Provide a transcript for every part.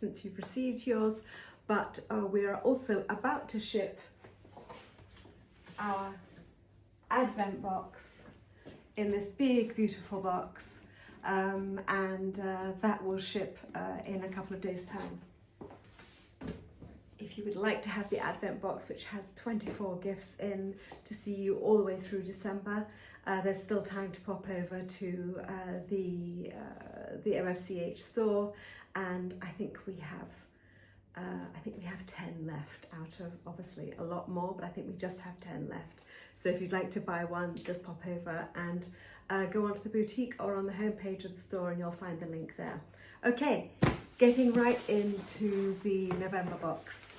since you've received yours, but we are also about to ship our Advent box in this big, beautiful box, and that will ship in a couple of days' time. If you would like to have the Advent box, which has 24 gifts in to see you all the way through December, there's still time to pop over to the MFCH store, and I think we have 10 left out of obviously a lot more, but I think we just have 10 left. So if you'd like to buy one, just pop over and go onto the boutique or on the homepage of the store, and you'll find the link there. Okay, getting right into the November box.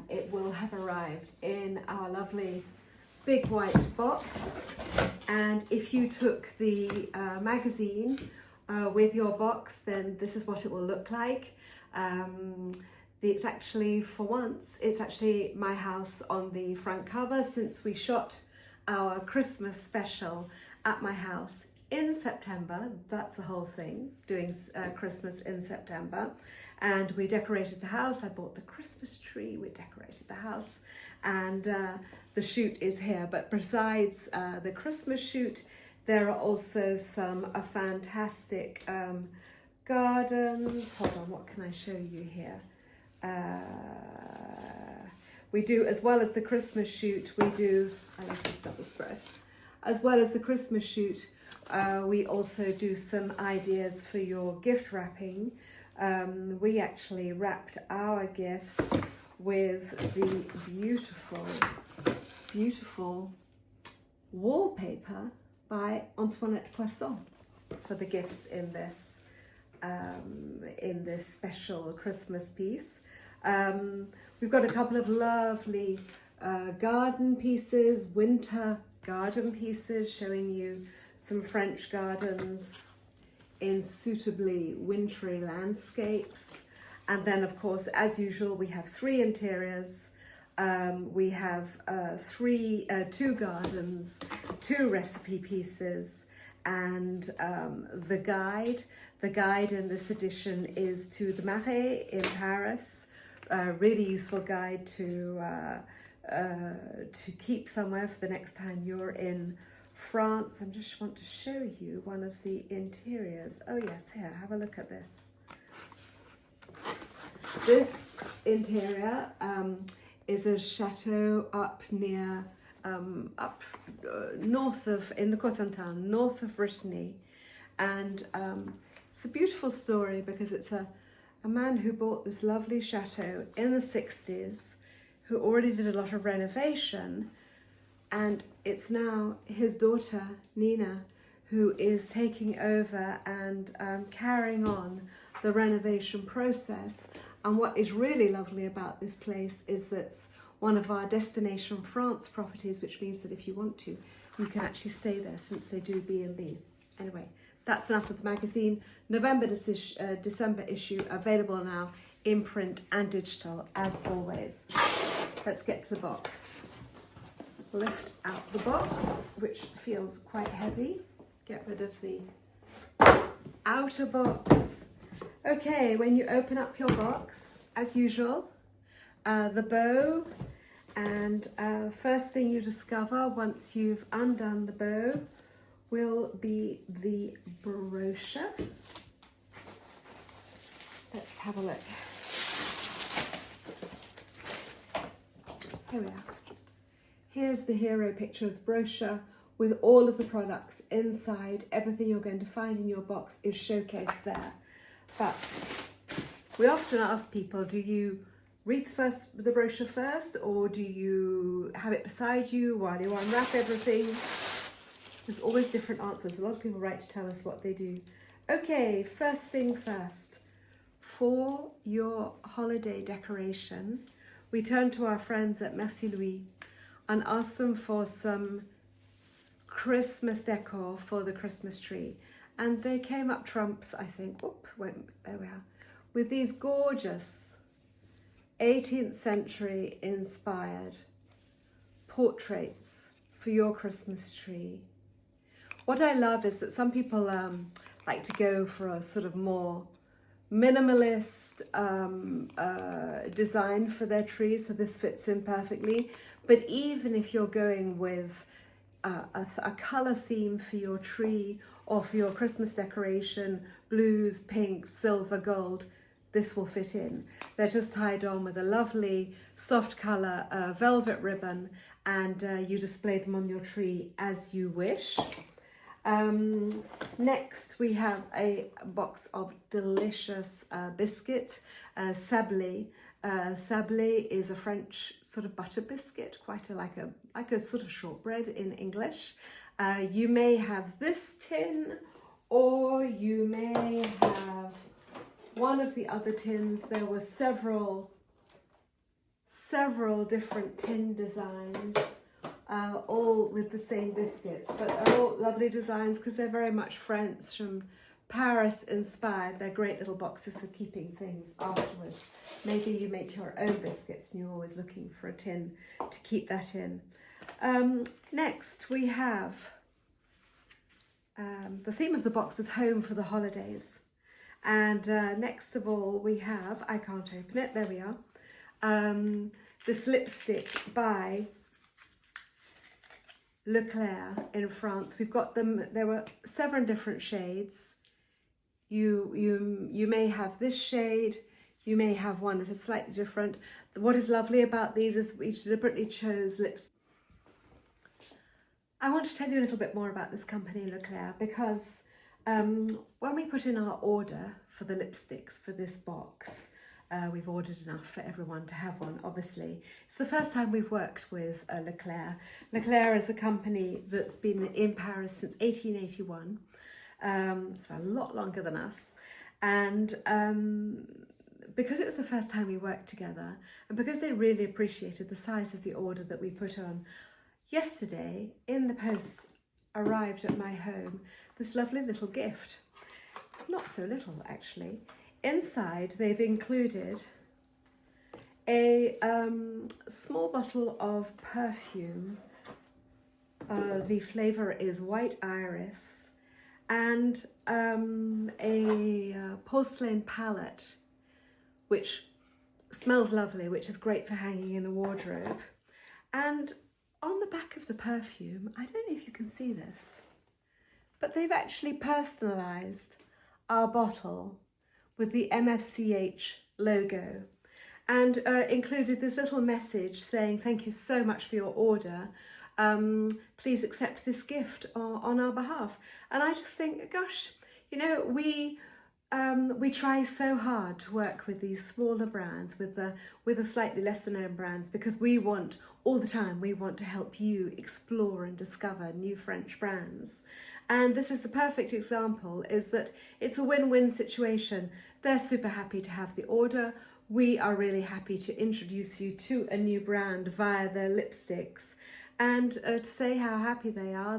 It will have arrived in our lovely big white box, and if you took the magazine with your box, then this is what it will look like. It's actually, for once, it's actually my house on the front cover, since we shot our Christmas special at my house in September. That's the whole thing, doing Christmas in September. And we decorated the house. I bought the Christmas tree, we decorated the house, and the shoot is here. But besides the Christmas shoot, there are also some fantastic gardens. Hold on, what can I show you here? We do, as well as the Christmas shoot, we do, I left this double spread. As well as the Christmas shoot, we also do some ideas for your gift wrapping. We actually wrapped our gifts with the beautiful, beautiful wallpaper by Antoinette Poisson for the gifts in this special Christmas piece. We've got a couple of lovely garden pieces, winter garden pieces, showing you some French gardens in suitably wintry landscapes. And then, of course, as usual, we have 3 interiors. We have 2 gardens, 2 recipe pieces, and the guide. The guide in this edition is to the Marais in Paris. A really useful guide to keep somewhere for the next time you're in France. I just want to show you one of the interiors. Oh yes, here, have a look at this. This interior is a chateau up near, north of, in the Cotentin, north of Brittany. And it's a beautiful story, because it's a man who bought this lovely chateau in the 60s, who already did a lot of renovation, and it's now his daughter, Nina, who is taking over and carrying on the renovation process. And what is really lovely about this place is that it's one of our Destination France properties, which means that if you want to, you can actually stay there, since they do B&B. Anyway, that's enough of the magazine. December issue available now in print and digital, as always. Let's get to the box. Lift out the box, which feels quite heavy. Get rid of the outer box. Okay, when you open up your box, as usual, the bow, and first thing you discover once you've undone the bow will be the brochure. Let's have a look. Here we are. Here's the hero picture of the brochure with all of the products inside. Everything you're going to find in your box is showcased there. But we often ask people, do you read the brochure first, or do you have it beside you while you unwrap everything? There's always different answers. A lot of people write to tell us what they do. Okay, first thing first. For your holiday decoration, we turn to our friends at Merci Louis and ask them for some Christmas decor for the Christmas tree. And they came up trumps, I think. There we are. With these gorgeous 18th century inspired portraits for your Christmas tree. What I love is that some people like to go for a sort of more minimalist design for their tree, so this fits in perfectly. But even if you're going with a colour theme for your tree or for your Christmas decoration, blues, pinks, silver, gold, this will fit in. They're just tied on with a lovely soft colour velvet ribbon, and you display them on your tree as you wish. Next we have a box of delicious biscuit, sablé. Sablé is a French sort of butter biscuit, quite like a sort of shortbread in English. You may have this tin, or you may have one of the other tins. There were several different tin designs, all with the same biscuits, but they're all lovely designs because they're very much French and Paris inspired. They're great little boxes for keeping things afterwards. Maybe you make your own biscuits and you're always looking for a tin to keep that in. Next we have, the theme of the box was home for the holidays. And next of all we have, I can't open it, there we are, this lipstick by Leclerc in France. We've got them, there were 7 different shades. You may have this shade, you may have one that is slightly different. What is lovely about these is we deliberately chose lips. I want to tell you a little bit more about this company, Leclerc, because when we put in our order for the lipsticks for this box, we've ordered enough for everyone to have one, obviously. It's the first time we've worked with Leclerc. Leclerc is a company that's been in Paris since 1881. So a lot longer than us. And because it was the first time we worked together, and because they really appreciated the size of the order that we put on, yesterday in the post arrived at my home this lovely little gift. Not so little, actually. Inside they've included a small bottle of perfume. The flavour is white iris, and a porcelain palette which smells lovely, which is great for hanging in a wardrobe. And on the back of the perfume, I don't know if you can see this, but they've actually personalised our bottle with the MFCH logo, and included this little message saying, thank you so much for your order. Please accept this gift on our behalf. And I just think, gosh, you know, we try so hard to work with these smaller brands, with the slightly lesser known brands, because we want, all the time, we want to help you explore and discover new French brands. And this is the perfect example, is that it's a win-win situation. They're super happy to have the order. We are really happy to introduce you to a new brand via their lipsticks. And to say how happy they are,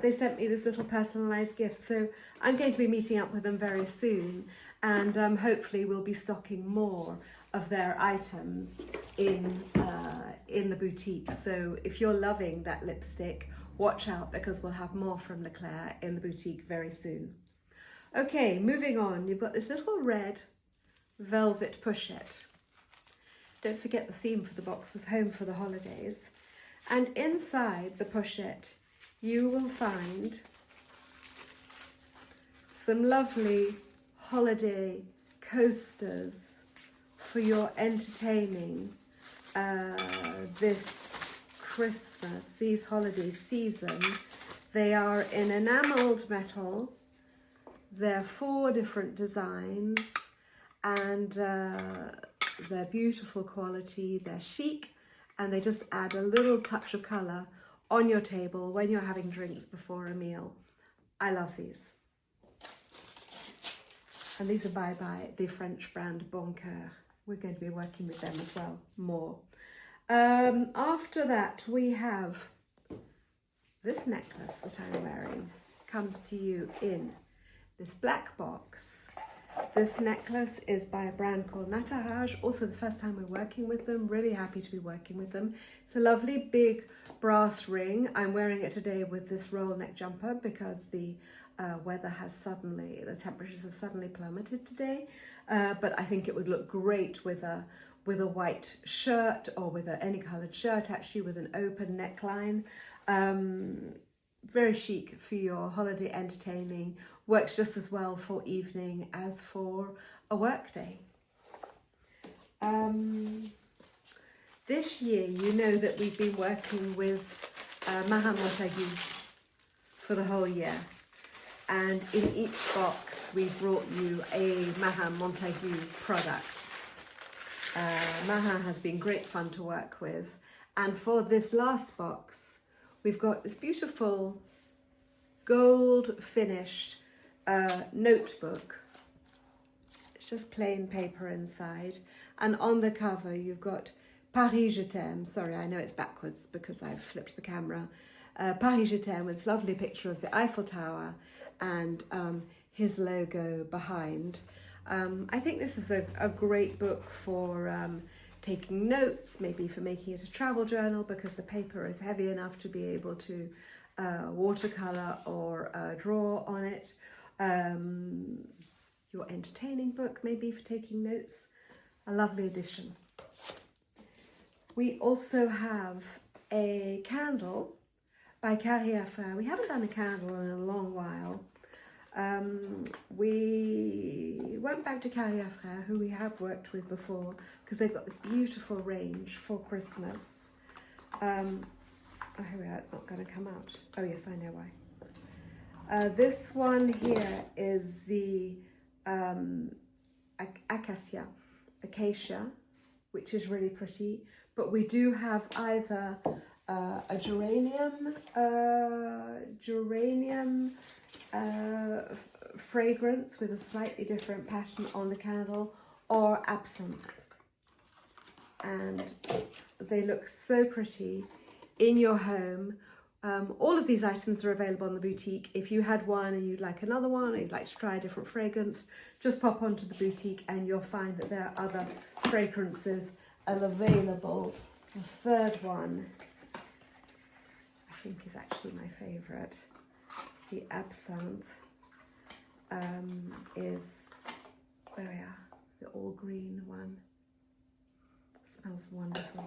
they sent me this little personalised gift. So I'm going to be meeting up with them very soon, and hopefully we'll be stocking more of their items in the boutique. So if you're loving that lipstick, watch out, because we'll have more from Leclerc in the boutique very soon. Okay, moving on, you've got this little red velvet pochette. Don't forget the theme for the box was home for the holidays. And inside the pochette, you will find some lovely holiday coasters for your entertaining this Christmas, these holiday season. They are in enamelled metal. They're 4 different designs, and they're beautiful quality, they're chic, and they just add a little touch of colour on your table when you're having drinks before a meal. I love these. And these are by the French brand Bon Coeur. We're going to be working with them as well, more. After that, we have this necklace that I'm wearing. Comes to you in this black box. This necklace is by a brand called Nataraj. Also the first time we're working with them. Really happy to be working with them. It's a lovely big brass ring. I'm wearing it today with this roll neck jumper because the the temperatures have suddenly plummeted today, but I think it would look great with a white shirt, or with any coloured shirt, actually, with an open neckline. Very chic for your holiday entertaining. Works just as well for evening as for a work day. This year, you know that we've been working with Marin Montagu for the whole year. And in each box, we brought you a Marin Montagu product. Marin has been great fun to work with. And for this last box, we've got this beautiful gold finished notebook. It's just plain paper inside. And on the cover, you've got Paris Je t'aime. Sorry, I know it's backwards because I've flipped the camera. Paris Je t'aime, with this lovely picture of the Eiffel Tower and his logo behind. I think this is a great book for taking notes, maybe for making it a travel journal, because the paper is heavy enough to be able to watercolour or draw on it. Your entertaining book, maybe for taking notes. A lovely addition. We also have a candle by Carrier Frères. We haven't done a candle in a long while. We went back to Carrier Frères, who we have worked with before, because they've got this beautiful range for Christmas. Oh, here we are, it's not going to come out. Oh yes, I know why. This one here is the acacia, which is really pretty, but we do have either a geranium fragrance with a slightly different pattern on the candle, or absinthe, and they look so pretty in your home. All of these items are available in the boutique. If you had one and you'd like another one, or you'd like to try a different fragrance, just pop onto the boutique and you'll find that there are other fragrances available. The third one, I think, is actually my favourite. The absinthe is, there we are, the all green one. Smells wonderful.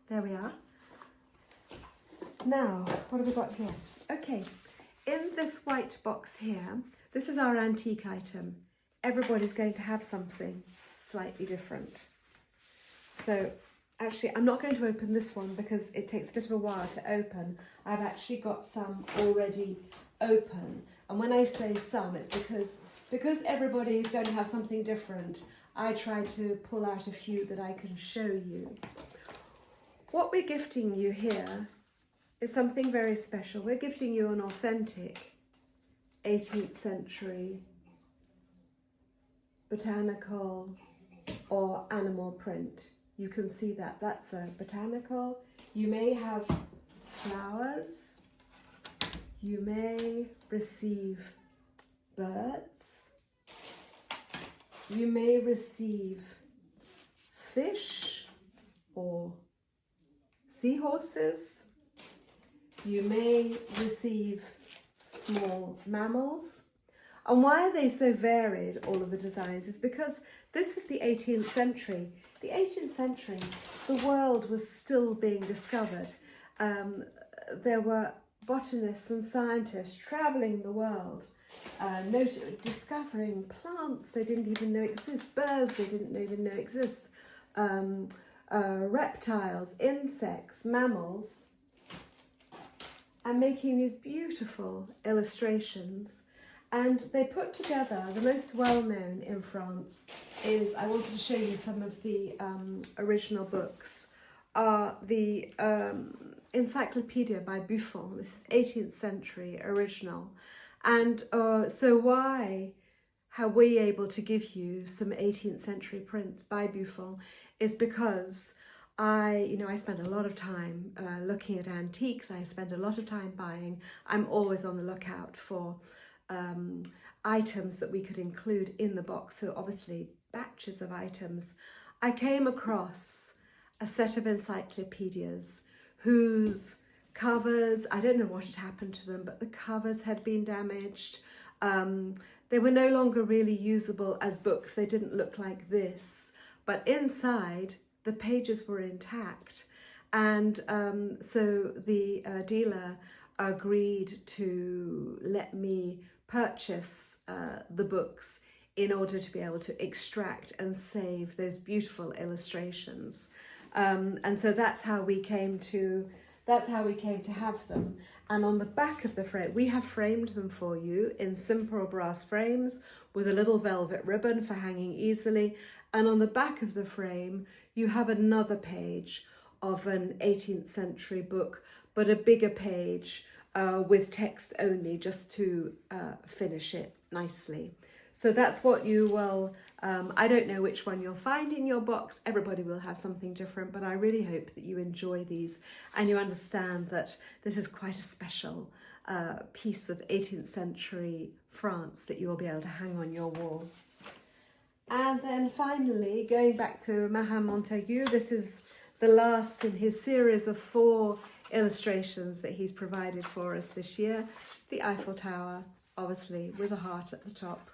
There we are. Now, what have we got here? Okay, in this white box here, this is our antique item. Everybody's going to have something slightly different. So, actually, I'm not going to open this one because it takes a little while to open. I've actually got some already open. And when I say some, it's because everybody is going to have something different. I try to pull out a few that I can show you. What we're gifting you here is something very special. We're gifting you an authentic 18th century botanical or animal print. You can see that that's a botanical. You may have flowers. You may receive birds. You may receive fish or seahorses. You may receive small mammals. And why are they so varied, all of the designs, is because this was the 18th century. The 18th century, the world was still being discovered. There were botanists and scientists travelling the world, discovering plants they didn't even know exist, birds they didn't even know exist, reptiles, insects, mammals, and making these beautiful illustrations. And they put together, the most well-known in France is, I wanted to show you some of the original books, are the Encyclopedia by Buffon. This is 18th century original. And so why are we able to give you some 18th century prints by Buffon is because I spend a lot of time looking at antiques. I spend a lot of time buying. I'm always on the lookout for items that we could include in the box. So obviously batches of items. I came across a set of encyclopedias whose covers, I don't know what had happened to them, but the covers had been damaged. They were no longer really usable as books. They didn't look like this, but inside the pages were intact. And so the dealer agreed to let me purchase the books in order to be able to extract and save those beautiful illustrations. And so that's how we came to have them. And on the back of the frame, we have framed them for you in simple brass frames with a little velvet ribbon for hanging easily. And on the back of the frame, you have another page of an 18th century book, but a bigger page with text only, just to finish it nicely. So that's what you will, I don't know which one you'll find in your box. Everybody will have something different, but I really hope that you enjoy these and you understand that this is quite a special piece of 18th century France that you'll be able to hang on your wall. And then finally, going back to Marin Montagu, this is the last in his series of 4 illustrations that he's provided for us this year. The Eiffel Tower, obviously, with a heart at the top.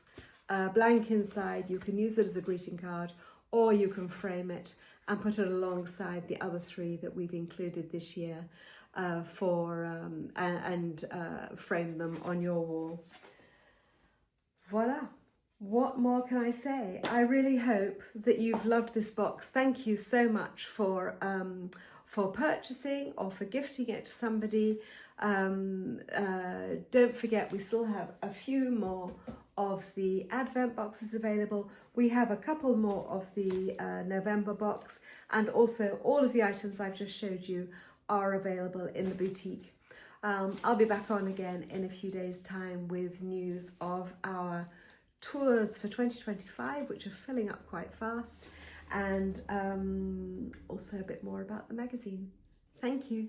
Blank inside, you can use it as a greeting card, or you can frame it and put it alongside the other 3 that we've included this year and frame them on your wall. Voila. What more can I say? I really hope that you've loved this box. Thank you so much for purchasing or for gifting it to somebody. Don't forget, we still have a few more of the Advent boxes available. We have a couple more of the November box, and also all of the items I've just showed you are available in the boutique. I'll be back on again in a few days' time with news of our tours for 2025, which are filling up quite fast, and also a bit more about the magazine. Thank you.